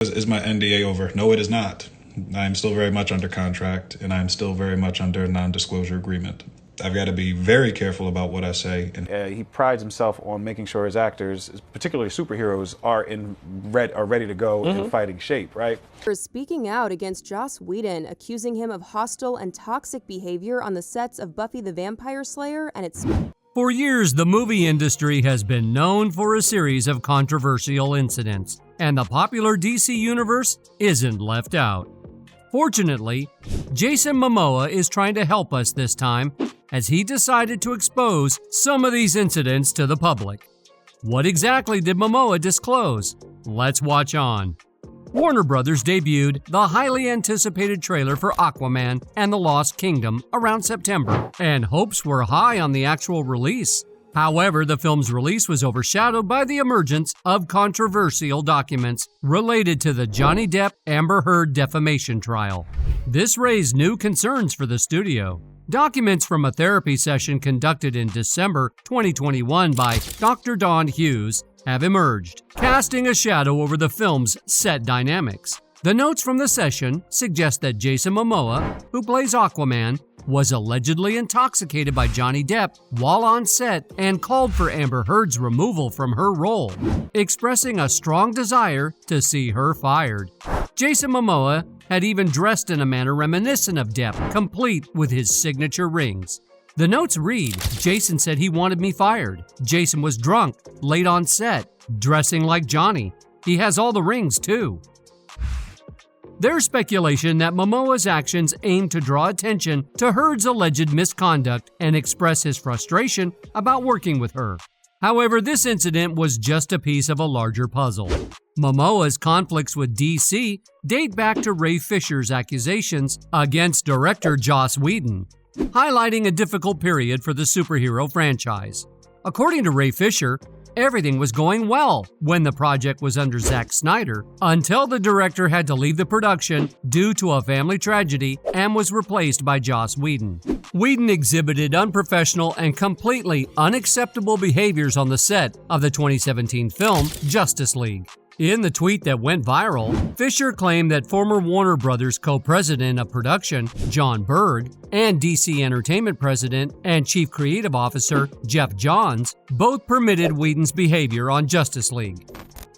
Is my NDA over? No, it is not. I am still very much under contract, and I'm still very much under a non-disclosure agreement. I've got to be very careful about what I say. He prides himself on making sure his actors, particularly superheroes, are ready to go in fighting shape, right? For speaking out against Joss Whedon, accusing him of hostile and toxic behavior on the sets of Buffy the Vampire Slayer and its... For years, the movie industry has been known for a series of controversial incidents, and the popular DC universe isn't left out. Fortunately, Jason Momoa is trying to help us this time, as he decided to expose some of these incidents to the public. What exactly did Momoa disclose? Let's watch on. Warner Brothers debuted the highly anticipated trailer for Aquaman and the Lost Kingdom around September, and hopes were high on the actual release. However, the film's release was overshadowed by the emergence of controversial documents related to the Johnny Depp-Amber Heard defamation trial. This raised new concerns for the studio. Documents from a therapy session conducted in December 2021 by Dr. Dawn Hughes have emerged, casting a shadow over the film's set dynamics. The notes from the session suggest that Jason Momoa, who plays Aquaman, was allegedly intoxicated by Johnny Depp while on set and called for Amber Heard's removal from her role, expressing a strong desire to see her fired. Jason Momoa had even dressed in a manner reminiscent of Depp, complete with his signature rings. The notes read, "Jason said he wanted me fired. Jason was drunk, late on set, dressing like Johnny. He has all the rings too." There's speculation that Momoa's actions aim to draw attention to Heard's alleged misconduct and express his frustration about working with her. However, this incident was just a piece of a larger puzzle. Momoa's conflicts with DC date back to Ray Fisher's accusations against director Joss Whedon, highlighting a difficult period for the superhero franchise. According to Ray Fisher, everything was going well when the project was under Zack Snyder, until the director had to leave the production due to a family tragedy and was replaced by Joss Whedon. Whedon exhibited unprofessional and completely unacceptable behaviors on the set of the 2017 film Justice League. In the tweet that went viral, Fisher claimed that former Warner Brothers co-president of production, John Berg, and DC Entertainment president and chief creative officer, Jeff Johns, both permitted Whedon's behavior on Justice League.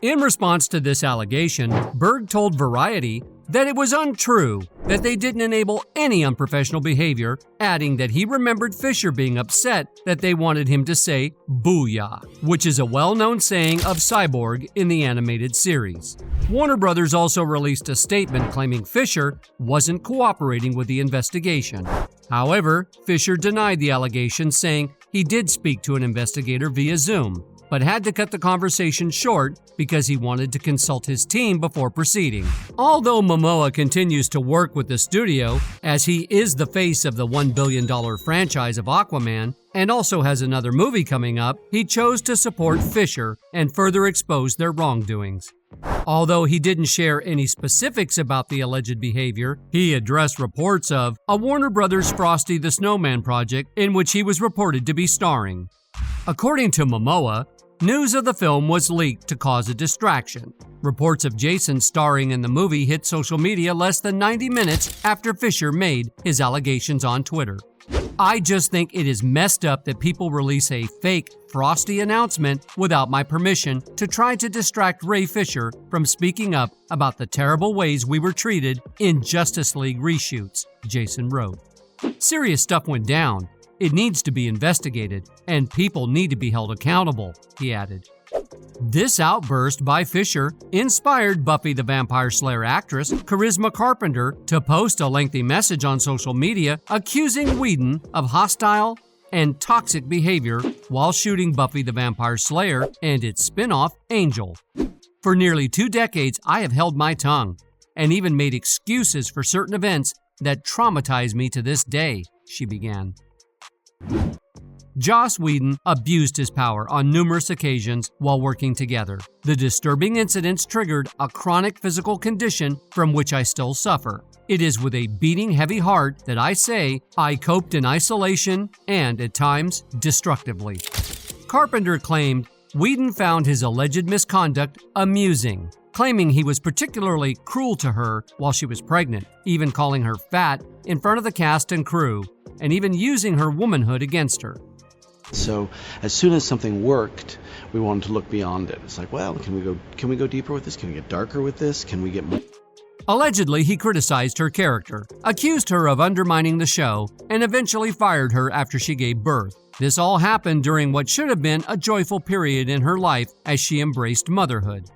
In response to this allegation, Berg told Variety that it was untrue that they didn't enable any unprofessional behavior, adding that he remembered Fisher being upset that they wanted him to say "booyah," which is a well-known saying of Cyborg in the animated series. Warner Brothers also released a statement claiming Fisher wasn't cooperating with the investigation. However, Fisher denied the allegation, saying he did speak to an investigator via Zoom, but had to cut the conversation short because he wanted to consult his team before proceeding. Although Momoa continues to work with the studio, as he is the face of the $1 billion franchise of Aquaman and also has another movie coming up, he chose to support Fisher and further expose their wrongdoings. Although he didn't share any specifics about the alleged behavior, he addressed reports of a Warner Brothers Frosty the Snowman project in which he was reported to be starring. According to Momoa, news of the film was leaked to cause a distraction. Reports of Jason starring in the movie hit social media less than 90 minutes after Fisher made his allegations on Twitter. "I just think it is messed up that people release a fake Frosty announcement without my permission to try to distract Ray Fisher from speaking up about the terrible ways we were treated in Justice League reshoots," Jason wrote. "Serious stuff went down. It needs to be investigated, and people need to be held accountable," he added. This outburst by Fisher inspired Buffy the Vampire Slayer actress Charisma Carpenter to post a lengthy message on social media accusing Whedon of hostile and toxic behavior while shooting Buffy the Vampire Slayer and its spin-off, Angel. "For nearly 2 decades, I have held my tongue and even made excuses for certain events that traumatize me to this day," she began. Joss Whedon abused his power on numerous occasions while working together. The disturbing incidents triggered a chronic physical condition from which I still suffer. It is with a beating heavy heart that I say I coped in isolation and, at times, destructively. Carpenter claimed Whedon found his alleged misconduct amusing claiming he was particularly cruel to her while she was pregnant, even calling her fat in front of the cast and crew, and even using her womanhood against her. So as soon as something worked, we wanted to look beyond it. It's like, well, can we go deeper with this? Can we get darker with this? Can we get more? Allegedly, he criticized her character, accused her of undermining the show, and eventually fired her after she gave birth. This all happened during what should have been a joyful period in her life as she embraced motherhood.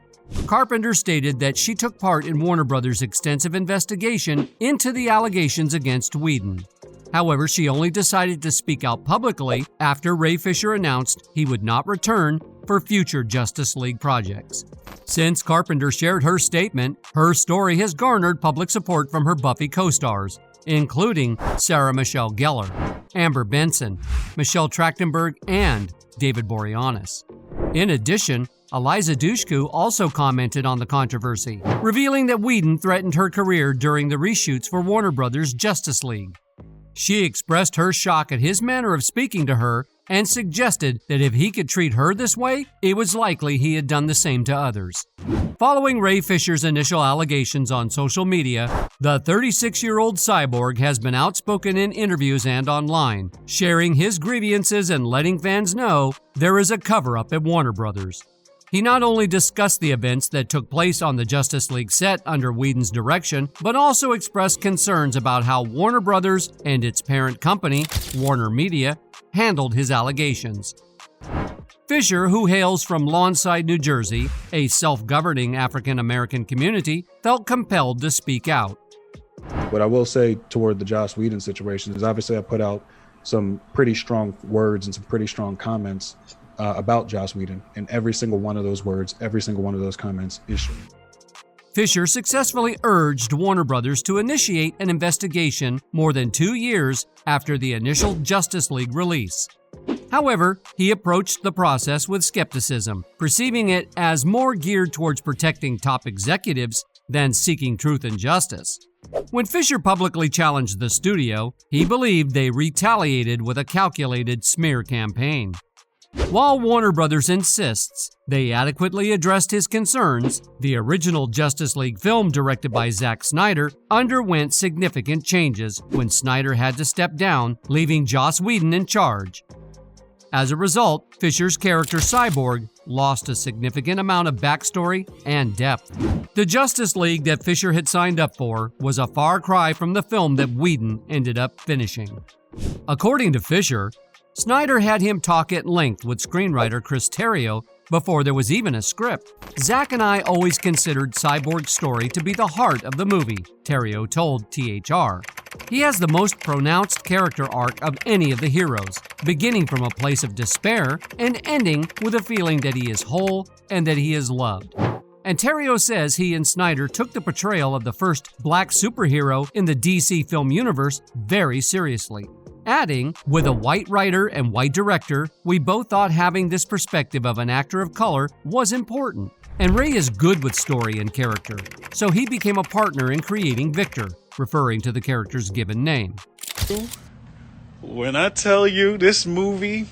Carpenter stated that she took part in Warner Brothers' extensive investigation into the allegations against Whedon. However, she only decided to speak out publicly after Ray Fisher announced he would not return for future Justice League projects. Since Carpenter shared her statement, her story has garnered public support from her Buffy co-stars, including Sarah Michelle Gellar, Amber Benson, Michelle Trachtenberg, and David Boreanaz. In addition, Eliza Dushku also commented on the controversy, revealing that Whedon threatened her career during the reshoots for Warner Brothers' Justice League. She expressed her shock at his manner of speaking to her and suggested that if he could treat her this way, it was likely he had done the same to others. Following Ray Fisher's initial allegations on social media, the 36-year-old cyborg has been outspoken in interviews and online, sharing his grievances and letting fans know there is a cover-up at Warner Brothers. He not only discussed the events that took place on the Justice League set under Whedon's direction, but also expressed concerns about how Warner Brothers and its parent company, Warner Media, handled his allegations. Fisher, who hails from Lawnside, New Jersey, a self-governing African-American community, felt compelled to speak out. What I will say toward the Joss Whedon situation is obviously I put out some pretty strong words and some pretty strong comments about Joss Whedon, and every single one of those words, every single one of those comments is true. Fisher successfully urged Warner Brothers to initiate an investigation more than 2 years after the initial Justice League release. However, he approached the process with skepticism, perceiving it as more geared towards protecting top executives than seeking truth and justice. When Fisher publicly challenged the studio, he believed they retaliated with a calculated smear campaign. While Warner Brothers insists they adequately addressed his concerns, the original Justice League film directed by Zack Snyder underwent significant changes when Snyder had to step down, leaving Joss Whedon in charge. As a result, Fisher's character Cyborg lost a significant amount of backstory and depth. The Justice League that Fisher had signed up for was a far cry from the film that Whedon ended up finishing. According to Fisher, Snyder had him talk at length with screenwriter Chris Terrio before there was even a script. "Zack and I always considered Cyborg's story to be the heart of the movie," Terrio told THR. "He has the most pronounced character arc of any of the heroes, beginning from a place of despair and ending with a feeling that he is whole and that he is loved." And Terrio says he and Snyder took the portrayal of the first black superhero in the DC film universe very seriously. Adding, "With a white writer and white director, we both thought having this perspective of an actor of color was important. And Ray is good with story and character, so he became a partner in creating Victor," referring to the character's given name. When I tell you this movie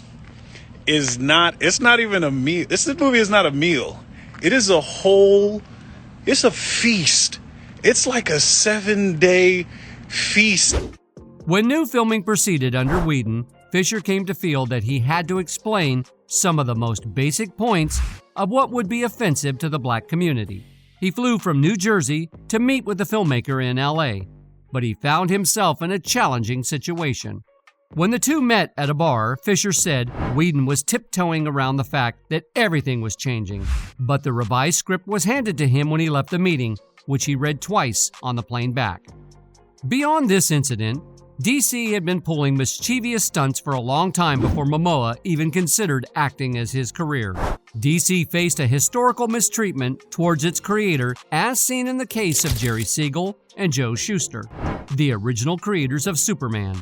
is not, it's not even a meal. This movie is not a meal. It is a whole, it's a feast. It's like a 7-day feast. When new filming proceeded under Whedon, Fisher came to feel that he had to explain some of the most basic points of what would be offensive to the black community. He flew from New Jersey to meet with the filmmaker in LA, but he found himself in a challenging situation. When the two met at a bar, Fisher said Whedon was tiptoeing around the fact that everything was changing, but the revised script was handed to him when he left the meeting, which he read twice on the plane back. Beyond this incident, DC had been pulling mischievous stunts for a long time before Momoa even considered acting as his career. DC faced a historical mistreatment towards its creator, as seen in the case of Jerry Siegel and Joe Shuster, the original creators of Superman.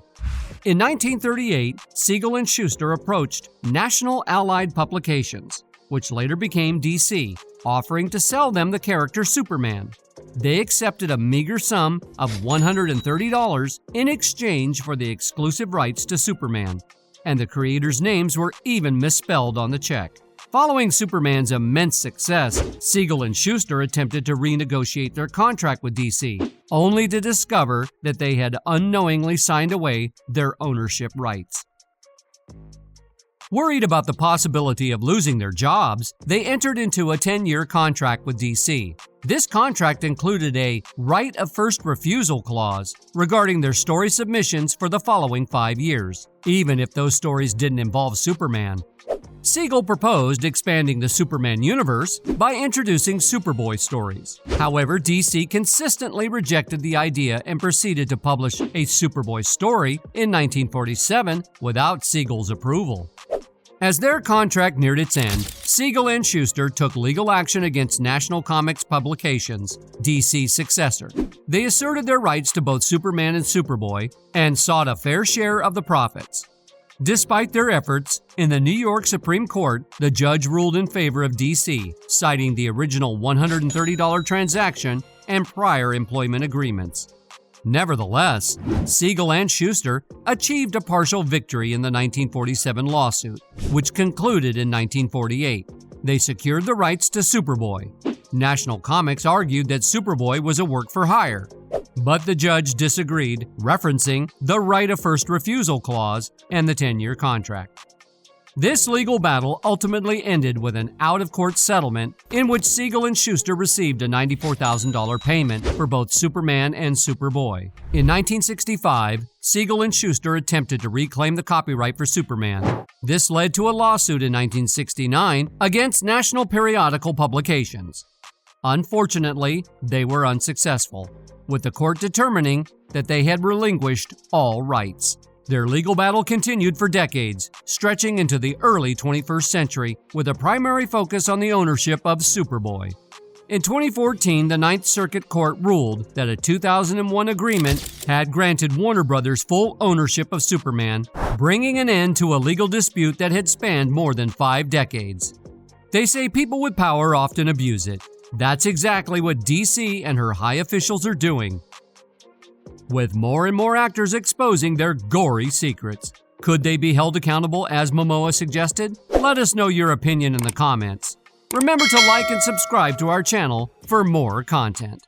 In 1938, Siegel and Shuster approached National Allied Publications, which later became DC, offering to sell them the character Superman. They accepted a meager sum of $130 in exchange for the exclusive rights to Superman, and the creators' names were even misspelled on the check. Following Superman's immense success, Siegel and Schuster attempted to renegotiate their contract with DC, only to discover that they had unknowingly signed away their ownership rights. Worried about the possibility of losing their jobs, they entered into a 10-year contract with DC. This contract included a right of first refusal clause regarding their story submissions for the following 5 years, even if those stories didn't involve Superman. Siegel proposed expanding the Superman universe by introducing Superboy stories. However, DC consistently rejected the idea and proceeded to publish a Superboy story in 1947 without Siegel's approval. As their contract neared its end, Siegel and Schuster took legal action against National Comics Publications, DC's successor. They asserted their rights to both Superman and Superboy and sought a fair share of the profits. Despite their efforts, in the New York Supreme Court, the judge ruled in favor of DC, citing the original $130 transaction and prior employment agreements. Nevertheless, Siegel and Schuster achieved a partial victory in the 1947 lawsuit, which concluded in 1948. They secured the rights to Superboy. National Comics argued that Superboy was a work for hire, but the judge disagreed, referencing the right of first refusal clause and the 10-year contract. This legal battle ultimately ended with an out-of-court settlement in which Siegel and Schuster received a $94,000 payment for both Superman and Superboy. In 1965, Siegel and Schuster attempted to reclaim the copyright for Superman. This led to a lawsuit in 1969 against National Periodical Publications. Unfortunately, they were unsuccessful, with the court determining that they had relinquished all rights. Their legal battle continued for decades, stretching into the early 21st century with a primary focus on the ownership of Superboy. In 2014, the Ninth Circuit Court ruled that a 2001 agreement had granted Warner Brothers full ownership of Superman, bringing an end to a legal dispute that had spanned more than 5 decades. They say people with power often abuse it. That's exactly what DC and her high officials are doing, with more and more actors exposing their gory secrets. Could they be held accountable as Momoa suggested? Let us know your opinion in the comments. Remember to like and subscribe to our channel for more content.